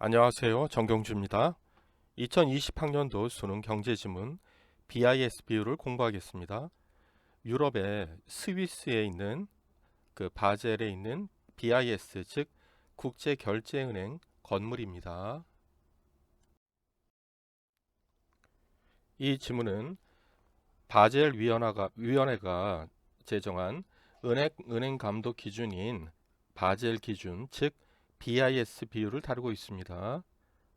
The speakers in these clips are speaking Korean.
안녕하세요. 정경주입니다. 2020학년도 수능 경제지문 BIS 비율을 공부하겠습니다. 유럽의 스위스에 있는 바젤에 있는 BIS 즉 국제결제은행 건물입니다. 이 지문은 바젤 위원회가 제정한 은행 감독 기준인 바젤 기준 즉 BIS 비율을 다루고 있습니다.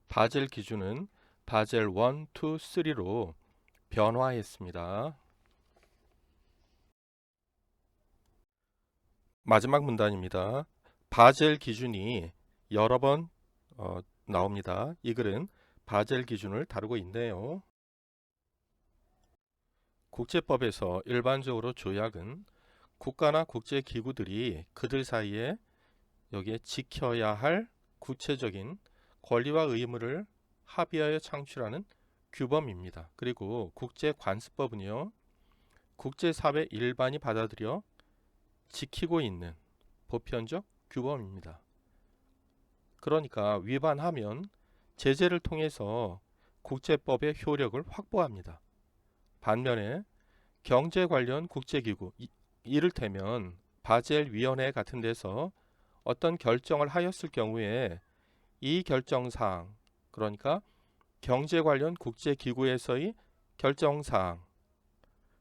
바젤 기준은 바젤 1, 2, 3로 변화했습니다. 마지막 문단입니다. 바젤 기준이 여러 번 나옵니다. 이 글은 바젤 기준을 다루고 있네요. 국제법에서 일반적으로 조약은 국가나 국제기구들이 그들 사이에 여기에 지켜야 할 구체적인 권리와 의무를 합의하여 창출하는 규범입니다. 그리고 국제관습법은요, 국제사회 일반이 받아들여 지키고 있는 보편적 규범입니다. 그러니까 위반하면 제재를 통해서 국제법의 효력을 확보합니다. 반면에 경제 관련 국제기구, 이를테면 바젤위원회 같은 데서 어떤 결정을 하였을 경우에 이 결정사항, 그러니까 경제 관련 국제기구에서의 결정사항,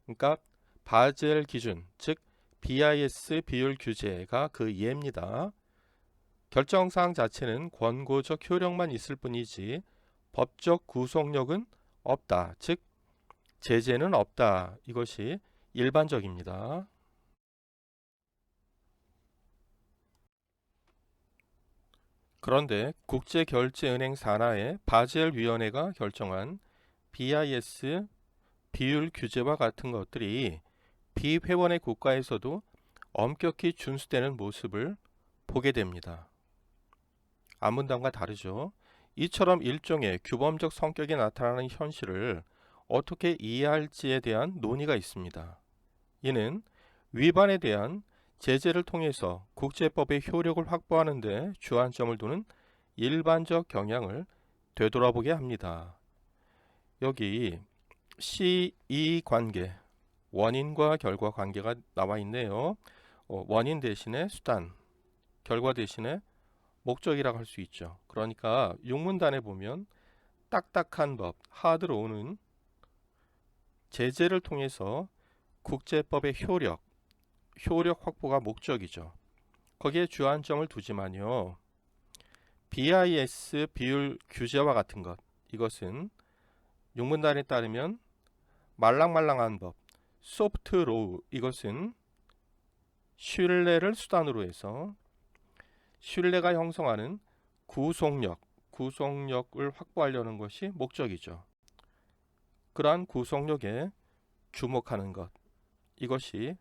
그러니까 바젤 기준, 즉 BIS 비율 규제가 그 예입니다. 결정사항 자체는 권고적 효력만 있을 뿐이지 법적 구속력은 없다. 즉 제재는 없다. 이것이 일반적입니다. 그런데 국제결제은행 산하의 바젤위원회가 결정한 BIS 비율 규제와 같은 것들이 비회원의 국가에서도 엄격히 준수되는 모습을 보게 됩니다. 앞문단과 다르죠. 이처럼 일종의 규범적 성격이 나타나는 현실을 어떻게 이해할지에 대한 논의가 있습니다. 이는 위반에 대한 제재를 통해서 국제법의 효력을 확보하는 데 주안점을 두는 일반적 경향을 되돌아보게 합니다. 여기 C2 관계, 원인과 결과 관계가 나와 있네요. 원인 대신에 수단, 결과 대신에 목적이라고 할 수 있죠. 그러니까 육문단에 보면 딱딱한 법, 하드로우는 제재를 통해서 국제법의 효력 확보가 목적이죠. 거기에 주안점을 두지만요. BIS 비율 규제와 같은 것, 이것은 육문단에 따르면 말랑말랑한 법, 소프트 로우, 이것은 신뢰를 수단으로 해서 신뢰가 형성하는 구속력을 확보하려는 것이 목적이죠. 그러한 구속력에 주목하는 것, 이것이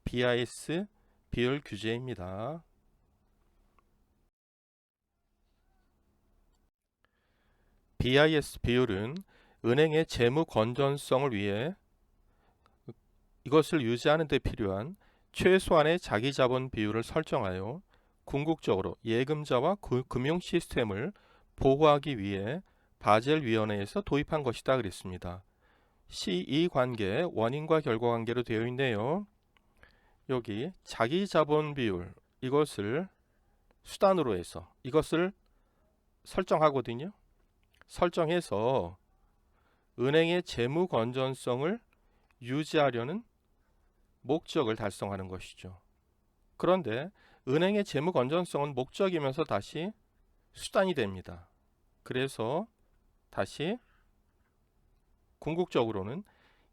BIS 비율 규제입니다. BIS 비율은 은행의 재무 건전성을 위해 이것을 유지하는 데 필요한 최소한의 자기 자본 비율을 설정하여 궁극적으로 예금자와 금융 시스템을 보호하기 위해 바젤 위원회에서 도입한 것이다 그랬습니다. C2 관계 원인과 결과 관계로 되어 있네요. 여기 자기 자본 비율, 이것을 수단으로 해서 이것을 설정하거든요. 설정해서 은행의 재무 건전성을 유지하려는 목적을 달성하는 것이죠. 그런데 은행의 재무 건전성은 목적이면서 다시 수단이 됩니다. 그래서 다시 궁극적으로는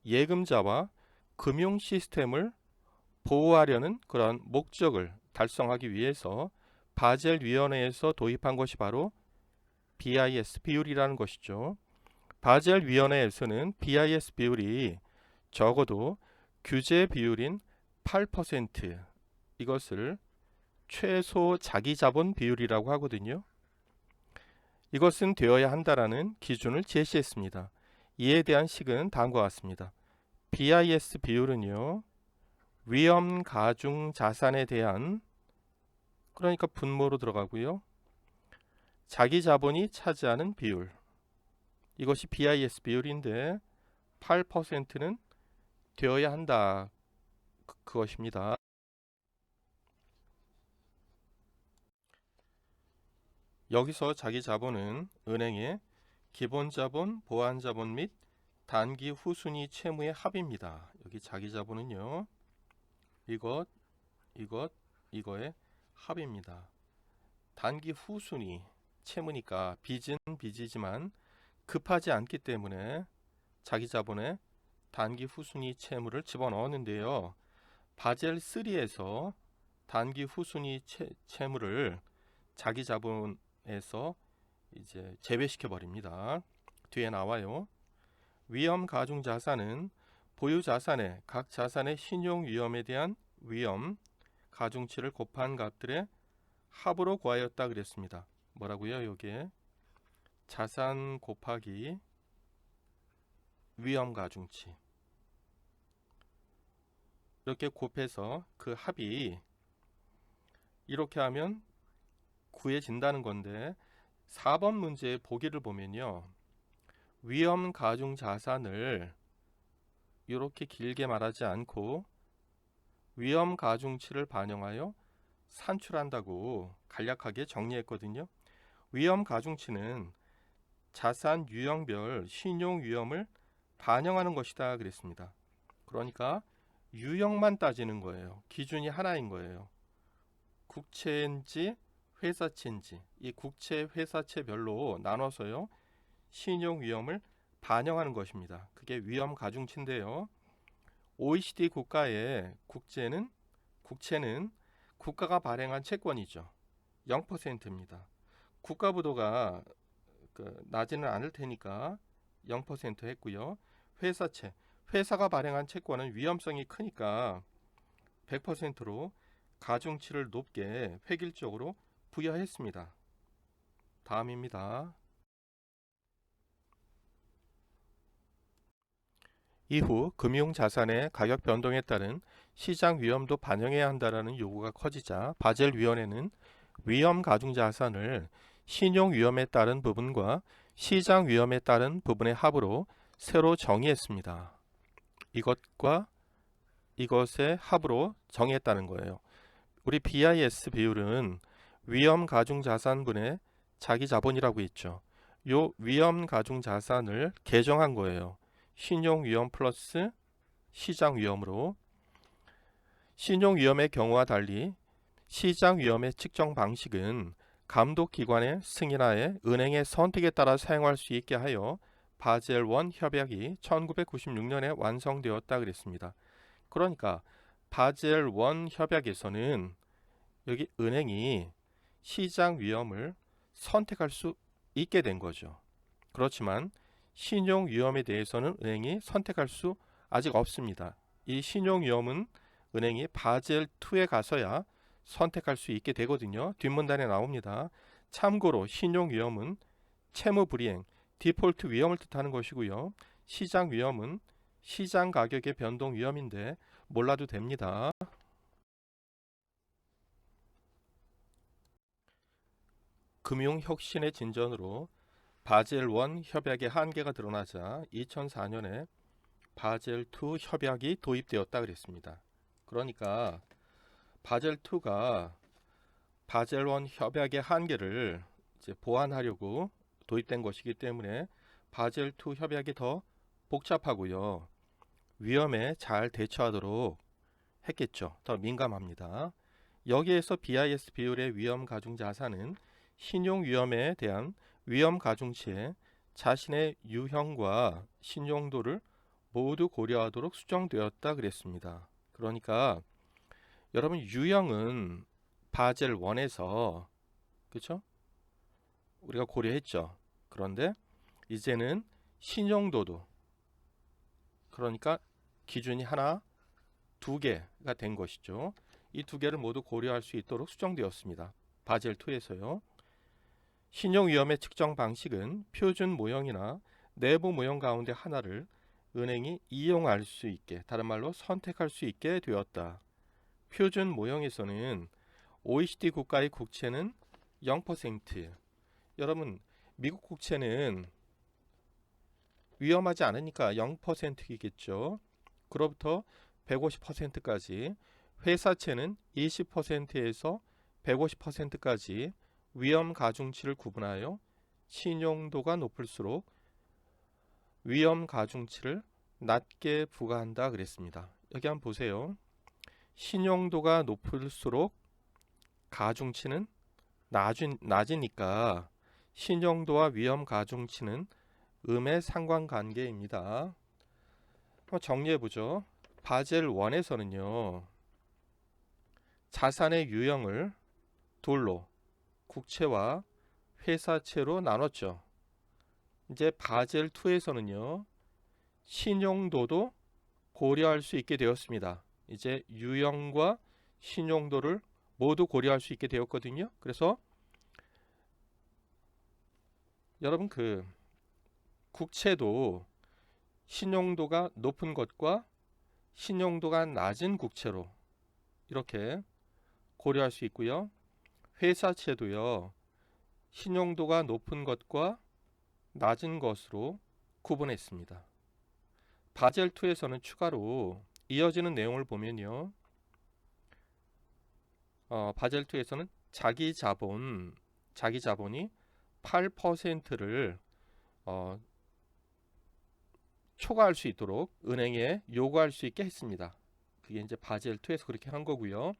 예금자와 금융 시스템을 보호하려는 그런 목적을 달성하기 위해서 바젤 위원회에서 도입한 것이 바로 BIS 비율이라는 것이죠. 바젤 위원회에서는 BIS 비율이 적어도 규제 비율인 8%, 이것을 최소 자기자본 비율이라고 하거든요. 이것은 되어야 한다라는 기준을 제시했습니다. 이에 대한 식은 다음과 같습니다. BIS 비율은요, 위험 가중 자산에 대한, 그러니까 분모로 들어가고요, 자기 자본이 차지하는 비율. 이것이 BIS 비율인데 8%는 되어야 한다. 그것입니다. 여기서 자기 자본은 은행의 기본 자본, 보완 자본 및 단기 후순위 채무의 합입니다. 여기 자기 자본은요. 이거의 합입니다. 단기 후순위 채무니까 빚은 빚이지만 급하지 않기 때문에 자기 자본에 단기 후순위 채무를 집어넣었는데요. 바젤 3에서 단기 후순위 채무를 자기 자본에서 이제 제외시켜 버립니다. 뒤에 나와요. 위험 가중 자산은 보유 자산의 각 자산의 신용 위험에 대한 위험 가중치를 곱한 값들의 합으로 구하였다 그랬습니다. 뭐라고요? 여기에 자산 곱하기 위험 가중치 이렇게 곱해서 그 합이 이렇게 하면 구해진다는 건데 4번 문제의 보기를 보면요. 위험 가중 자산을 이렇게 길게 말하지 않고 위험 가중치를 반영하여 산출한다고 간략하게 정리했거든요. 위험 가중치는 자산 유형별 신용 위험을 반영하는 것이다 그랬습니다. 그러니까 유형만 따지는 거예요. 기준이 하나인 거예요. 국채인지 회사채인지 이 국채 회사채별로 나눠서요. 신용 위험을 반영하는 것입니다. 그게 위험 가중치인데요. OECD 국가의 국채는 국가가 발행한 채권이죠. 0%입니다. 국가 부도가 나지는 않을 테니까 0% 했고요. 회사가 발행한 채권은 위험성이 크니까 100%로 가중치를 높게 획일적으로 부여했습니다. 다음입니다. 이후 금융자산의 가격 변동에 따른 시장 위험도 반영해야 한다는 요구가 커지자 바젤위원회는 위험 가중자산을 신용 위험에 따른 부분과 시장 위험에 따른 부분의 합으로 새로 정의했습니다. 이것과 이것의 합으로 정의했다는 거예요. 우리 BIS 비율은 위험 가중 자산분의 자기 자본이라고 있죠. 요 위험 가중 자산을 개정한 거예요. 신용 위험 플러스 시장 위험으로. 신용 위험의 경우와 달리 시장 위험의 측정 방식은 감독기관의 승인하에 은행의 선택에 따라 사용할 수 있게 하여 바젤 1 협약이 1996년에 완성되었다 그랬습니다. 그러니까 바젤 1 협약에서는 여기 은행이 시장 위험을 선택할 수 있게 된 거죠. 그렇지만 신용 위험에 대해서는 은행이 선택할 수 아직 없습니다. 이 신용 위험은 은행이 바젤 2에 가서야 선택할 수 있게 되거든요. 뒷문단에 나옵니다. 참고로 신용 위험은 채무 불이행, 디폴트 위험을 뜻하는 것이고요. 시장 위험은 시장 가격의 변동 위험인데 몰라도 됩니다. 금융혁신의 진전으로 바젤 1 협약의 한계가 드러나자 2004년에 바젤 2 협약이 도입되었다 그랬습니다. 그러니까 바젤 2가 바젤 1 협약의 한계를 이제 보완하려고 도입된 것이기 때문에 바젤 2 협약이 더 복잡하고요. 위험에 잘 대처하도록 했겠죠. 더 민감합니다. 여기에서 BIS 비율의 위험 가중 자산은 신용 위험에 대한 위험 가중치에 자신의 유형과 신용도를 모두 고려하도록 수정되었다 그랬습니다. 그러니까 여러분 유형은 바젤 1에서 그렇죠? 우리가 고려했죠. 그런데 이제는 신용도도 그러니까 기준이 하나, 두 개가 된 것이죠. 이 두 개를 모두 고려할 수 있도록 수정되었습니다. 바젤 2에서요. 신용 위험의 측정 방식은 표준 모형이나 내부 모형 가운데 하나를 은행이 이용할 수 있게, 다른 말로 선택할 수 있게 되었다. 표준 모형에서는 OECD 국가의 국채는 0%, 여러분 미국 국채는 위험하지 않으니까 0%이겠죠. 그로부터 150%까지, 회사채는 20%에서 150%까지 위험 가중치를 구분하여 신용도가 높을수록 위험 가중치를 낮게 부과한다 그랬습니다. 여기 한번 보세요. 신용도가 높을수록 가중치는 낮으니까 신용도와 위험 가중치는 음의 상관관계입니다. 한번 정리해보죠. 바젤 1에서는요. 자산의 유형을 둘로 국채와 회사채로 나눴죠. 이제 바젤 2에서는요. 신용도도 고려할 수 있게 되었습니다. 이제 유형과 신용도를 모두 고려할 수 있게 되었거든요. 그래서 여러분 국채도 신용도가 높은 것과 신용도가 낮은 국채로 이렇게 고려할 수 있고요. 회사채도요. 신용도가 높은 것과 낮은 것으로 구분했습니다. 바젤 2에서는 추가로 이어지는 내용을 보면요. 바젤 2에서는 자기 자본이 8%를 초과할 수 있도록 은행에 요구할 수 있게 했습니다. 그게 이제 바젤 2에서 그렇게 한 거고요.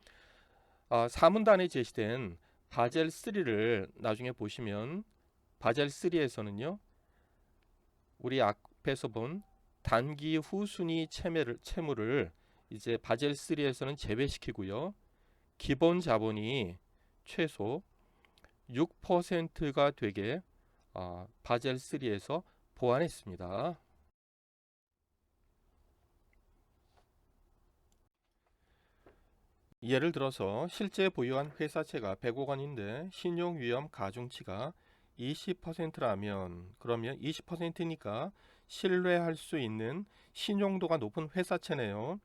사문단에 제시된 바젤 3를 나중에 보시면 바젤 3에서는요. 우리 앞에서 본 단기 후순위 채무를 이제 바젤 3에서는 제외시키고요. 기본 자본이 최소 6%가 되게 바젤 3에서 보완했습니다. 예를 들어서 실제 보유한 회사채가 100억 원인데 신용위험 가중치가 20%라면 그러면 20%니까 신뢰할 수 있는 신용도가 높은 회사채네요.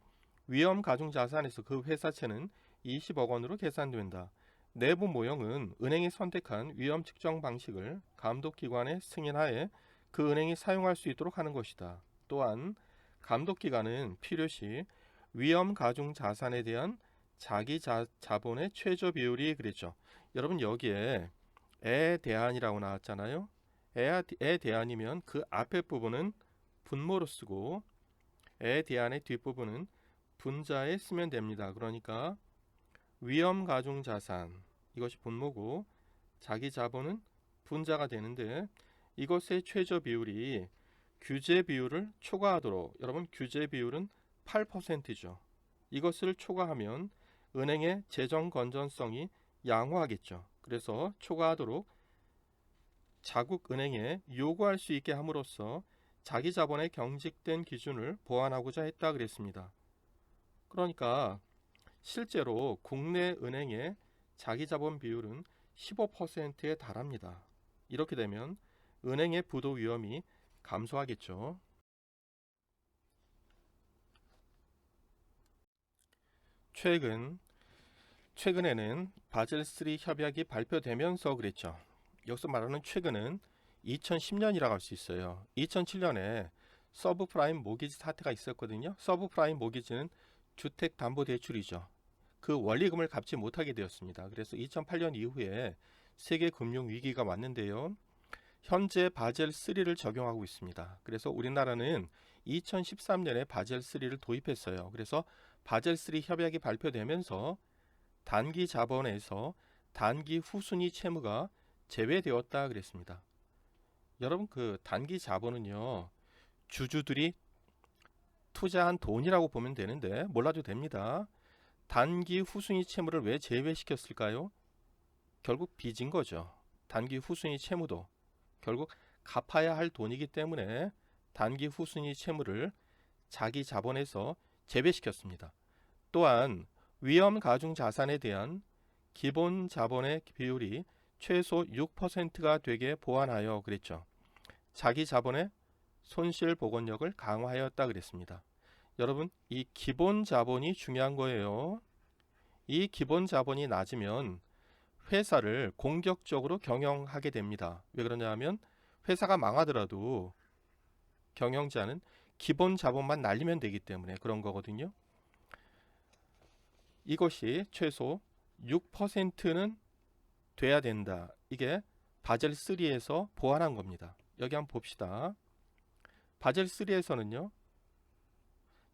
위험 가중자산에서 그 회사채는 20억 원으로 계산된다. 내부 모형은 은행이 선택한 위험 측정 방식을 감독기관의 승인하에 그 은행이 사용할 수 있도록 하는 것이다. 또한 감독기관은 필요시 위험 가중 자산에 대한 자기 자본의 최저 비율이 그랬죠. 여러분 여기에 에 대한이라고 나왔잖아요. 에 대한이면 그 앞에 부분은 분모로 쓰고 에 대한의 뒷부분은 분자에 쓰면 됩니다. 그러니까 위험 가중 자산 이것이 분모고 자기 자본은 분자가 되는데 이것의 최저 비율이 규제 비율을 초과하도록 여러분 규제 비율은 8%죠. 이것을 초과하면 은행의 재정 건전성이 양호하겠죠. 그래서 초과하도록 자국 은행에 요구할 수 있게 함으로써 자기 자본의 경직된 기준을 보완하고자 했다 그랬습니다. 그러니까 실제로 국내 은행의 자기 자본 비율은 15%에 달합니다. 이렇게 되면 은행의 부도 위험이 감소하겠죠. 최근에는 바젤 3 협약이 발표되면서 그랬죠. 여기서 말하는 최근은 2010년이라고 할 수 있어요. 2007년에 서브프라임 모기지 사태가 있었거든요. 서브프라임 모기지는 주택담보대출이죠. 그 원리금을 갚지 못하게 되었습니다. 그래서 2008년 이후에 세계 금융 위기가 왔는데요. 현재 바젤 3를 적용하고 있습니다. 그래서 우리나라는 2013년에 바젤 3를 도입했어요. 그래서 바젤 3 협약이 발표되면서 단기 자본에서 단기 후순위 채무가 제외되었다 그랬습니다. 여러분 단기 자본은요. 주주들이 투자한 돈이라고 보면 되는데 몰라도 됩니다. 단기 후순위 채무를 왜 제외시켰을까요? 결국 빚인 거죠. 단기 후순위 채무도 결국 갚아야 할 돈이기 때문에 단기 후순위 채무를 자기 자본에서 제외시켰습니다. 또한 위험 가중 자산에 대한 기본 자본의 비율이 최소 6%가 되게 보완하여 그랬죠. 자기 자본의 손실 복원력을 강화하였다 그랬습니다. 여러분 이 기본 자본이 중요한 거예요. 이 기본 자본이 낮으면 회사를 공격적으로 경영하게 됩니다. 왜 그러냐 하면 회사가 망하더라도 경영자는 기본 자본만 날리면 되기 때문에 그런 거거든요. 이것이 최소 6%는 돼야 된다. 이게 바젤 3에서 보완한 겁니다. 여기 한번 봅시다. 바젤 3에서는요.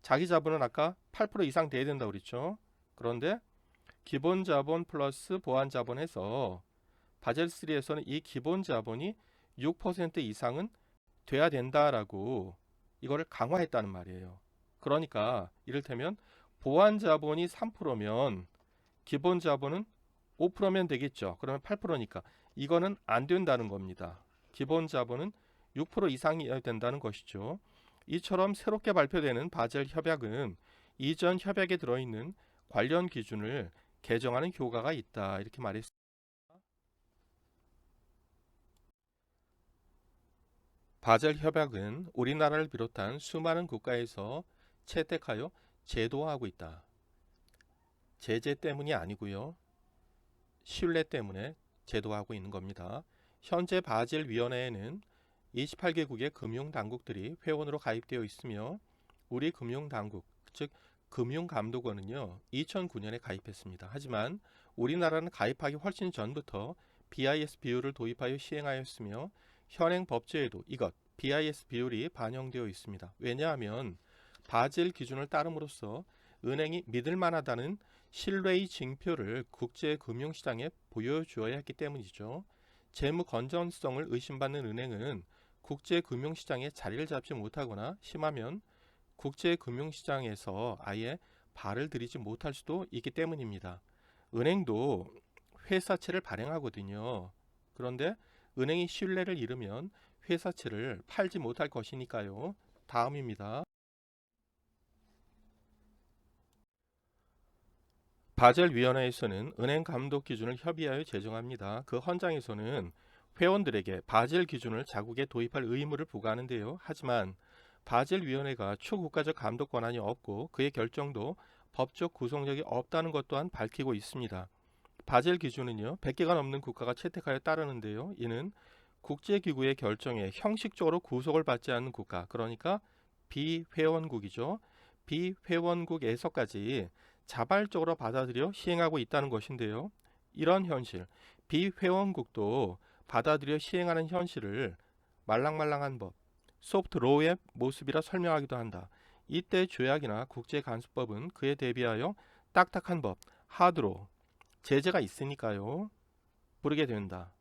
자기 자본은 아까 8% 이상 돼야 된다고 그랬죠. 그런데 기본 자본 플러스 보완 자본해서 바젤 3에서는 이 기본 자본이 6% 이상은 돼야 된다라고 이거를 강화했다는 말이에요. 그러니까 이를테면 보완 자본이 3%면 기본 자본은 5%면 되겠죠. 그러면 8%니까 이거는 안 된다는 겁니다. 기본 자본은 6% 이상이어야 된다는 것이죠. 이처럼 새롭게 발표되는 바젤 협약은 이전 협약에 들어있는 관련 기준을 개정하는 효과가 있다. 이렇게 말했습니다. 바젤 협약은 우리나라를 비롯한 수많은 국가에서 채택하여 제도화하고 있다. 제재 때문이 아니고요. 신뢰 때문에 제도화하고 있는 겁니다. 현재 바젤 위원회에는 28개국의 금융당국들이 회원으로 가입되어 있으며 우리 금융당국, 즉 금융감독원은요 2009년에 가입했습니다. 하지만 우리나라는 가입하기 훨씬 전부터 BIS 비율을 도입하여 시행하였으며 현행 법제에도 이것 BIS 비율이 반영되어 있습니다. 왜냐하면 바젤 기준을 따름으로써 은행이 믿을 만하다는 신뢰의 징표를 국제 금융시장에 보여주어야 했기 때문이죠. 재무 건전성을 의심받는 은행은 국제 금융시장에 자리를 잡지 못하거나 심하면 국제 금융시장에서 아예 발을 들이지 못할 수도 있기 때문입니다. 은행도 회사채를 발행하거든요. 그런데 은행이 신뢰를 잃으면 회사채를 팔지 못할 것이니까요. 다음입니다. 바젤 위원회에서는 은행 감독 기준을 협의하여 제정합니다. 그 헌장에서는 회원들에게 바젤 기준을 자국에 도입할 의무를 부과하는데요. 하지만 바젤 위원회가 초국가적 감독 권한이 없고 그의 결정도 법적 구성력이 없다는 것 또한 밝히고 있습니다. 바젤 기준은요 100개가 넘는 국가가 채택하여 따르는데요. 이는 국제기구의 결정에 형식적으로 구속을 받지 않는 국가, 그러니까 비회원국이죠. 비회원국에서까지 자발적으로 받아들여 시행하고 있다는 것인데요. 이런 현실, 비회원국도 받아들여 시행하는 현실을 말랑말랑한 법, 소프트 로우의 모습이라 설명하기도 한다. 이때 조약이나 국제간수법은 그에 대비하여 딱딱한 법, 하드로, 제재가 있으니까요. 부르게 된다.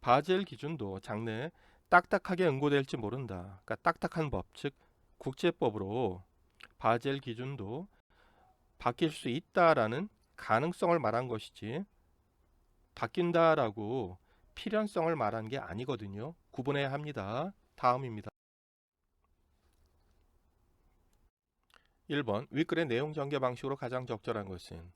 바젤 기준도 장래에 딱딱하게 응고될지 모른다. 그러니까 딱딱한 법, 즉 국제법으로 바젤 기준도 바뀔 수 있다라는 가능성을 말한 것이지 바뀐다라고 필연성을 말한 게 아니거든요. 구분해야 합니다. 다음입니다. 1번 윗글의 내용 전개 방식으로 가장 적절한 것은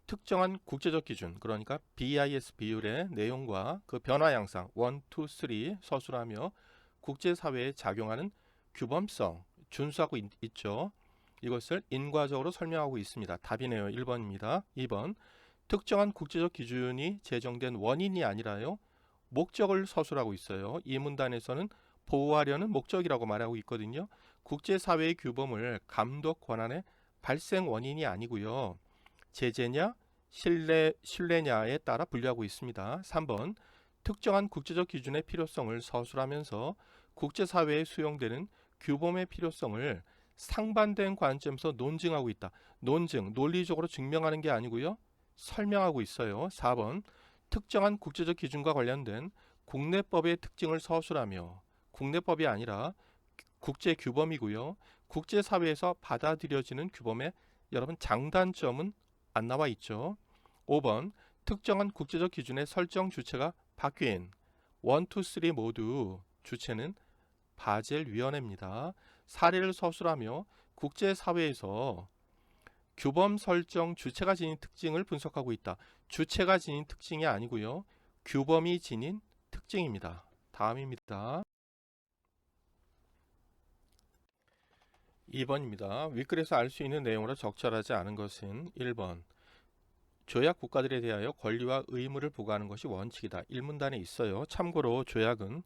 특정한 국제적 기준, 그러니까 BIS 비율의 내용과 그 변화 양상 1, 2, 3 서술하며 국제사회에 작용하는 규범성 준수하고 있죠. 이것을 인과적으로 설명하고 있습니다. 답이네요. 1번입니다. 2번 특정한 국제적 기준이 제정된 원인이 아니라요. 목적을 서술하고 있어요. 이 문단에서는 보호하려는 목적이라고 말하고 있거든요. 국제사회의 규범을 감독 권한의 발생 원인이 아니고요. 제재냐 신뢰냐에 따라 분류하고 있습니다. 3번 특정한 국제적 기준의 필요성을 서술하면서 국제사회에 수용되는 규범의 필요성을 상반된 관점에서 논증하고 있다. 논증, 논리적으로 증명하는 게 아니고요. 설명하고 있어요. 4번 특정한 국제적 기준과 관련된 국내법의 특징을 서술하며 국내법이 아니라 국제 규범이고요. 국제사회에서 받아들여지는 규범의 여러분 장단점은 안 나와 있죠. 5번 특정한 국제적 기준의 설정 주체가 바뀐 1, 2, 3 모두 주체는 바젤 위원회입니다. 사례를 서술하며 국제사회에서 규범 설정 주체가 지닌 특징을 분석하고 있다. 주체가 지닌 특징이 아니고요. 규범이 지닌 특징입니다. 다음입니다. 2번입니다. 윗글에서 알 수 있는 내용으로 적절하지 않은 것은 1번 조약 국가들에 대하여 권리와 의무를 부과하는 것이 원칙이다. 1문단에 있어요. 참고로 조약은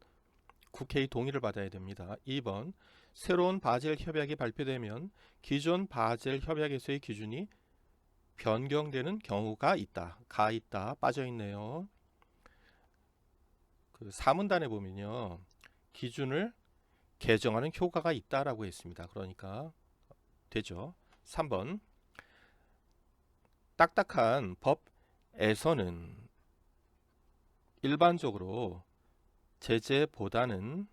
국회의 동의를 받아야 됩니다. 2번, 새로운 바젤 협약이 발표되면 기존 바젤 협약에서의 기준이 변경되는 경우가 있다. 가 있다. 빠져있네요. 그 4문단에 보면요. 기준을 개정하는 효과가 있다라고 했습니다. 그러니까 되죠. 3번, 딱딱한 법에서는 일반적으로 제재보다는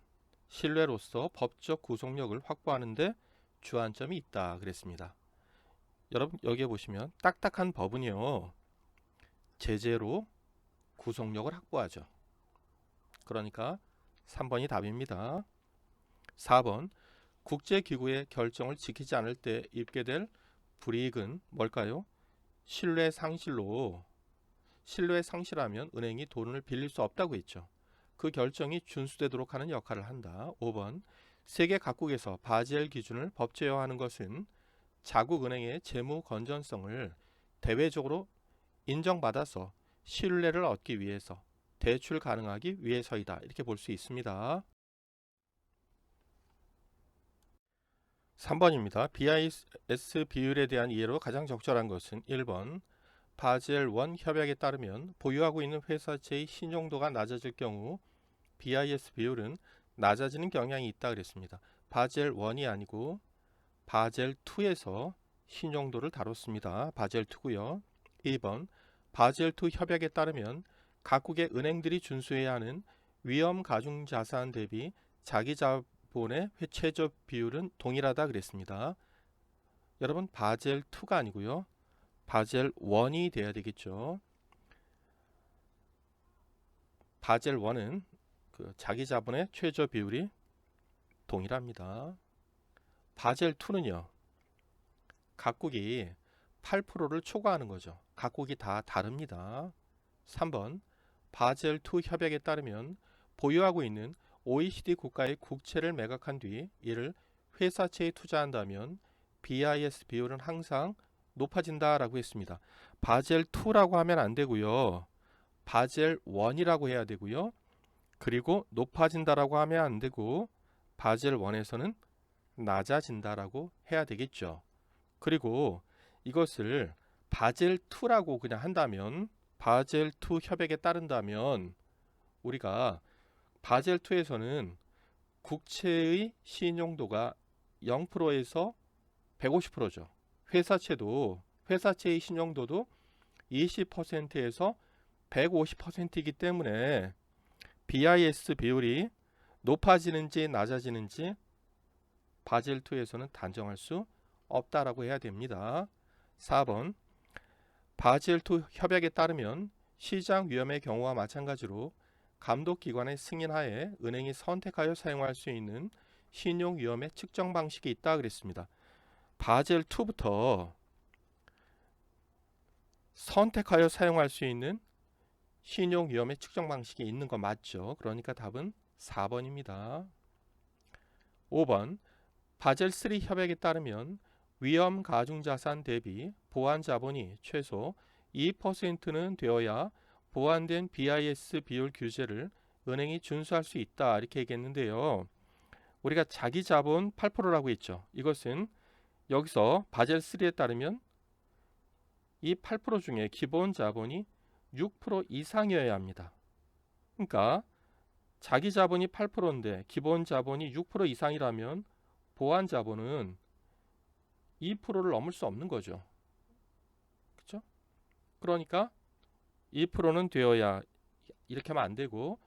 신뢰로서 법적 구속력을 확보하는 데 주안점이 있다 그랬습니다. 여러분 여기에 보시면 딱딱한 법은요. 제재로 구속력을 확보하죠. 그러니까 3번이 답입니다. 4번, 국제기구의 결정을 지키지 않을 때 입게 될 불이익은 뭘까요? 신뢰 상실로, 신뢰 상실하면 은행이 돈을 빌릴 수 없다고 했죠. 그 결정이 준수되도록 하는 역할을 한다. 5번, 세계 각국에서 바젤 기준을 법제화하는 것은 자국 은행의 재무 건전성을 대외적으로 인정받아서 신뢰를 얻기 위해서, 대출 가능하기 위해서이다. 이렇게 볼 수 있습니다. 3번입니다. BIS 비율에 대한 이해로 가장 적절한 것은 1번, 바젤 1 협약에 따르면 보유하고 있는 회사채의 신용도가 낮아질 경우 BIS 비율은 낮아지는 경향이 있다 그랬습니다. 바젤 1이 아니고 바젤 2에서 신용도를 다뤘습니다. 바젤 2고요. 2번, 바젤 2 협약에 따르면 각국의 은행들이 준수해야 하는 위험 가중 자산 대비 자기 자본의 최저 비율은 동일하다 그랬습니다. 여러분 바젤 2가 아니고요. 바젤 1이 돼야 되겠죠. 바젤 1은 그 자기 자본의 최저 비율이 동일합니다. 바젤 2는요. 각국이 8%를 초과하는 거죠. 각국이 다 다릅니다. 3번, 바젤 2 협약에 따르면 보유하고 있는 OECD 국가의 국채를 매각한 뒤 이를 회사채에 투자한다면 BIS 비율은 항상 높아진다라고 했습니다. 바젤 2라고 하면 안 되고요. 바젤 1이라고 해야 되고요. 그리고 높아진다라고 하면 안 되고 바젤 1에서는 낮아진다라고 해야 되겠죠. 그리고 이것을 바젤 2라고 그냥 한다면, 바젤 2 협약에 따른다면 우리가 바젤 2에서는 국채의 신용도가 0%에서 150%죠. 회사채의 신용도도 20%에서 150%이기 때문에 BIS 비율이 높아지는지 낮아지는지 바젤 2에서는 단정할 수 없다라고 해야 됩니다. 4번, 바젤 2 협약에 따르면 시장 위험의 경우와 마찬가지로 감독기관의 승인하에 은행이 선택하여 사용할 수 있는 신용 위험의 측정 방식이 있다 그랬습니다. 바젤 2부터 선택하여 사용할 수 있는 신용 위험의 측정 방식이 있는 거 맞죠? 그러니까 답은 4번입니다. 5번, 바젤 3 협약에 따르면 위험 가중자산 대비 보완 자본이 최소 2%는 되어야 보완된 BIS 비율 규제를 은행이 준수할 수 있다 이렇게 얘기했는데요. 우리가 자기 자본 8%라고 했죠. 이것은 여기서 바젤 3에 따르면 이 8% 중에 기본 자본이 6% 이상이어야 합니다. 그러니까 자기 자본이 8%인데 기본 자본이 6% 이상이라면 보완 자본은 2%를 넘을 수 없는 거죠. 그렇죠? 그러니까 2%는 되어야, 이렇게 하면 안 되고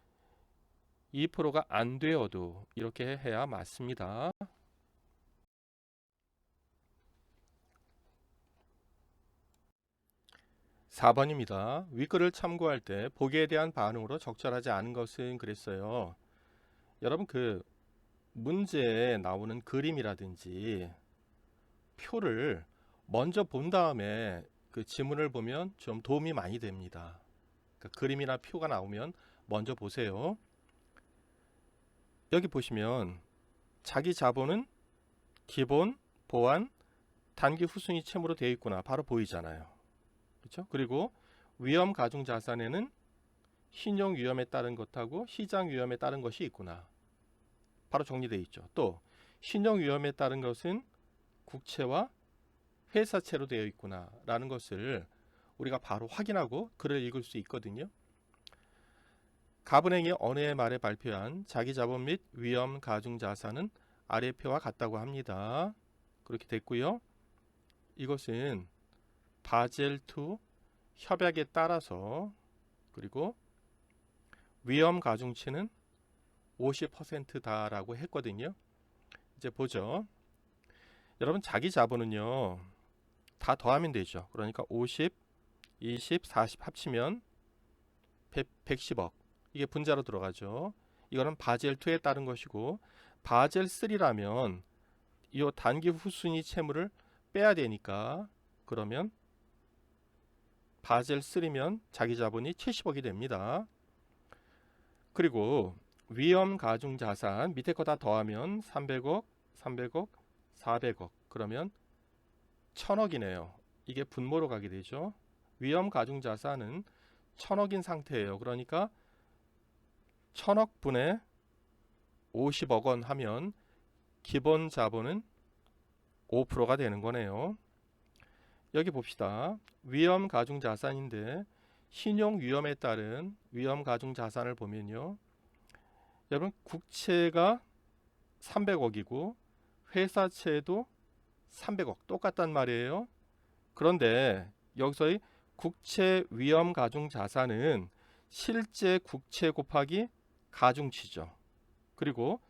2%가 안 되어도 이렇게 해야 맞습니다. 4번입니다. 윗글을 참고할 때 보기에 대한 반응으로 적절하지 않은 것은 그랬어요. 여러분 그 문제에 나오는 그림이라든지 표를 먼저 본 다음에 그 지문을 보면 좀 도움이 많이 됩니다. 그러니까 그림이나 표가 나오면 먼저 보세요. 여기 보시면 자기 자본은 기본, 보완, 단기 후순위 채무로 되어 있구나 바로 보이잖아요. 그렇죠? 그리고 위험 가중 자산에는 신용 위험에 따른 것하고 시장 위험에 따른 것이 있구나. 바로 정리되어 있죠. 또 신용 위험에 따른 것은 국채와 회사채로 되어 있구나 라는 것을 우리가 바로 확인하고 글을 읽을 수 있거든요. 갑은행이 어느 해 말에 발표한 자기자본 및 위험 가중 자산은 아래 표와 같다고 합니다. 그렇게 됐고요. 이것은 바젤2 협약에 따라서, 그리고 위험 가중치는 50%다라고 했거든요. 이제 보죠. 여러분 자기 자본은요 다 더하면 되죠. 그러니까 50, 20, 40 합치면 110억. 이게 분자로 들어가죠. 이거는 바젤2에 따른 것이고, 바젤3라면 이 단기 후순위 채무를 빼야 되니까, 그러면 바젤3면 자기 자본이 70억이 됩니다. 그리고 위험 가중 자산 밑에 거 다 더하면 300억, 300억, 400억. 그러면 1000억이네요. 이게 분모로 가게 되죠. 위험 가중 자산은 1000억인 상태예요. 그러니까 1000억 분의 50억 원 하면 기본 자본은 5%가 되는 거네요. 여기 봅시다. 위험 가중 자산인데 신용 위험에 따른 위험 가중 자산을 보면요. 여러분 국채가 300억이고 회사채도 300억 똑같단 말이에요. 그런데 여기서의 국채 위험 가중 자산은 실제 국채 곱하기 가중치죠. 그리고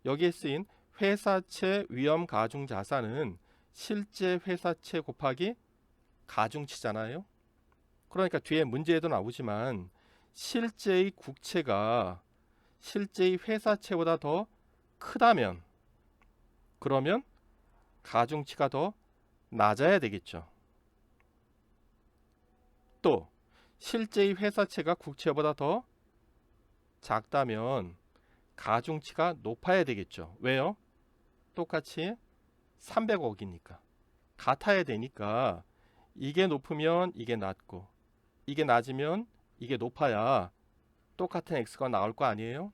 여기에 쓰인 회사채 위험 가중 자산은 실제 회사채 곱하기 가중치잖아요. 그러니까 뒤에 문제에도 나오지만 실제의 국채가 실제의 회사채보다 더 크다면, 그러면 가중치가 더 낮아야 되겠죠. 또 실제의 회사채가 국채보다 더 작다면 가중치가 높아야 되겠죠. 왜요? 똑같이 300억이니까 같아야 되니까, 이게 높으면 이게 낮고 이게 낮으면 이게 높아야 똑같은 X가 나올 거 아니에요?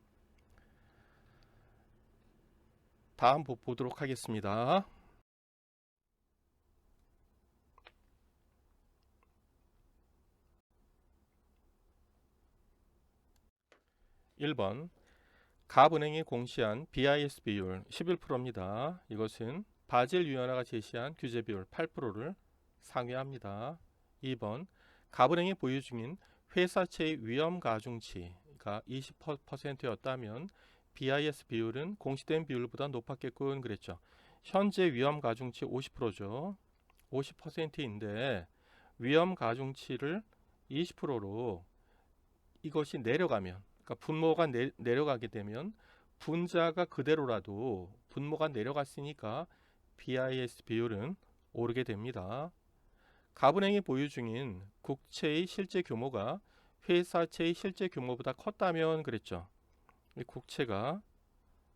다음 보도록 하겠습니다. 1번 갑은행이 공시한 BIS 비율 11%입니다. 이것은 바젤위원회가 제시한 규제 비율 8%를 상회합니다. 2번 갑은행이 보유 중인 회사채의 위험 가중치가 20%였다면 BIS 비율은 공시된 비율보다 높았겠군 그랬죠. 현재 위험 가중치 50%죠. 50%인데 위험 가중치를 20%로 이것이 내려가면, 그러니까 분모가 내려가게 되면 분자가 그대로라도 분모가 내려갔으니까 BIS 비율은 오르게 됩니다. 갑은행이 보유 중인 국채의 실제 규모가 회사채의 실제 규모보다 컸다면 그랬죠. 이 국채가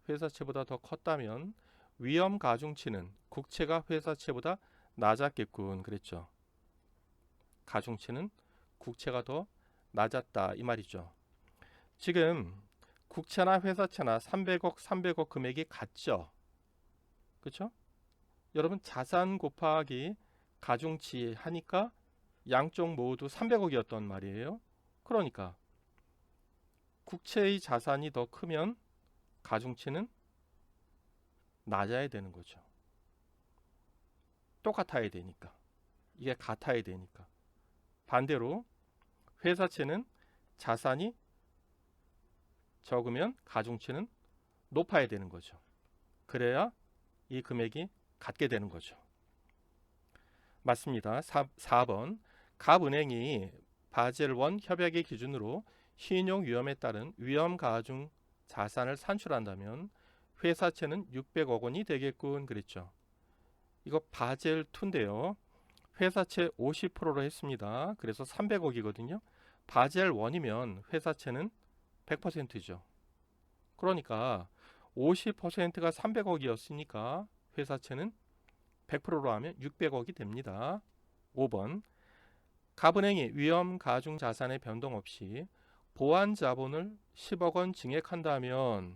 회사채보다 더 컸다면 위험 가중치는 국채가 회사채보다 낮았겠군 그랬죠. 가중치는 국채가 더 낮았다 이 말이죠. 지금 국채나 회사채나 300억 금액이 같죠. 그렇죠? 여러분 자산 곱하기 가중치 하니까 양쪽 모두 300억이었단 말이에요. 그러니까 국채의 자산이 더 크면 가중치는 낮아야 되는 거죠. 똑같아야 되니까. 이게 같아야 되니까. 반대로 회사채는 자산이 적으면 가중치는 높아야 되는 거죠. 그래야 이 금액이 같게 되는 거죠. 맞습니다. 4번 갑은행이 바젤1 협약의 기준으로 신용 위험에 따른 위험 가중 자산을 산출한다면 회사채는 600억 원이 되겠군 그랬죠. 이거 바젤2인데요. 회사채 50%로 했습니다. 그래서 300억이거든요. 바젤1이면 회사채는 100%죠. 그러니까 50%가 300억이었으니까 회사채는 100%로 하면 600억이 됩니다. 5번 갑은행이 위험 가중 자산의 변동 없이 보완 자본을 10억 원 증액한다면,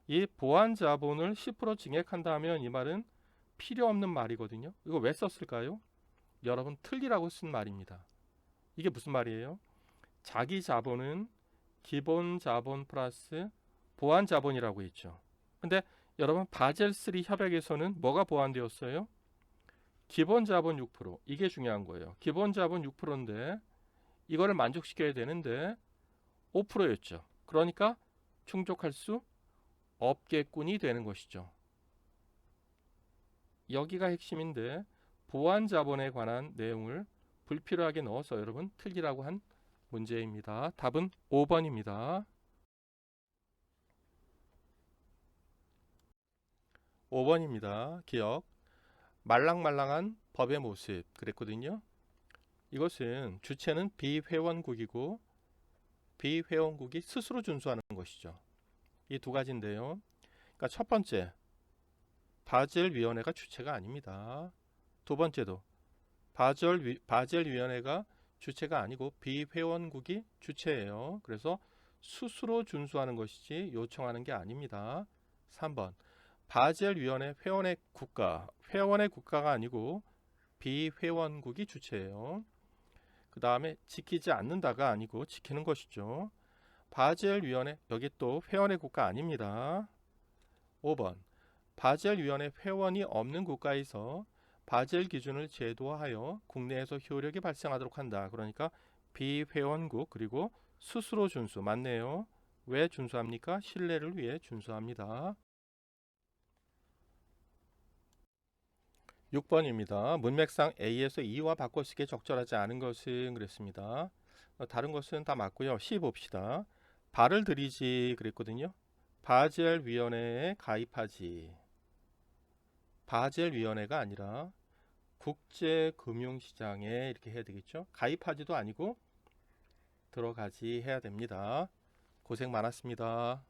이 보완 자본을 10% 증액한다면 이 말은 필요 없는 말이거든요. 이거 왜 썼을까요? 여러분 틀리라고 쓴 말입니다. 이게 무슨 말이에요? 자기 자본은 기본 자본 플러스 보완 자본이라고 했죠. 근데 여러분 바젤 3 협약에서는 뭐가 보완되었어요? 기본 자본 6%. 이게 중요한 거예요. 기본 자본 6%인데 이거를 만족시켜야 되는데 5%였죠. 그러니까 충족할 수 없겠군이 되는 것이죠. 여기가 핵심인데 보완 자본에 관한 내용을 불필요하게 넣어서 여러분 틀리라고 한 문제입니다. 답은 5번입니다. 5번입니다. 기억. 말랑말랑한 법의 모습 그랬거든요. 이것은 주체는 비회원국이고 비회원국이 스스로 준수하는 것이죠. 이 두 가지인데요. 그러니까 첫 번째, 바젤위원회가 주체가 아닙니다. 두 번째도 바젤위원회가 주체가 아니고 비회원국이 주체예요. 그래서 스스로 준수하는 것이지 요청하는 게 아닙니다. 3번, 바젤위원회 회원의 국가가 아니고 비회원국이 주체예요. 그 다음에 지키지 않는다가 아니고 지키는 것이죠. 바젤위원회, 여기 또 회원의 국가 아닙니다. 5번, 바젤위원회 회원이 없는 국가에서 바젤 기준을 제도화하여 국내에서 효력이 발생하도록 한다. 그러니까 비회원국 그리고 스스로 준수 맞네요. 왜 준수합니까? 신뢰를 위해 준수합니다. 6번입니다. 문맥상 A에서 E와 바꿔 쓰기에 적절하지 않은 것은 그랬습니다. 다른 것은 다 맞고요. C 봅시다. 발을 들이지 그랬거든요. 바젤위원회에 가입하지. 바젤위원회가 아니라 국제금융시장에 이렇게 해야 되겠죠. 가입하지도 아니고 들어가지 해야 됩니다. 고생 많았습니다.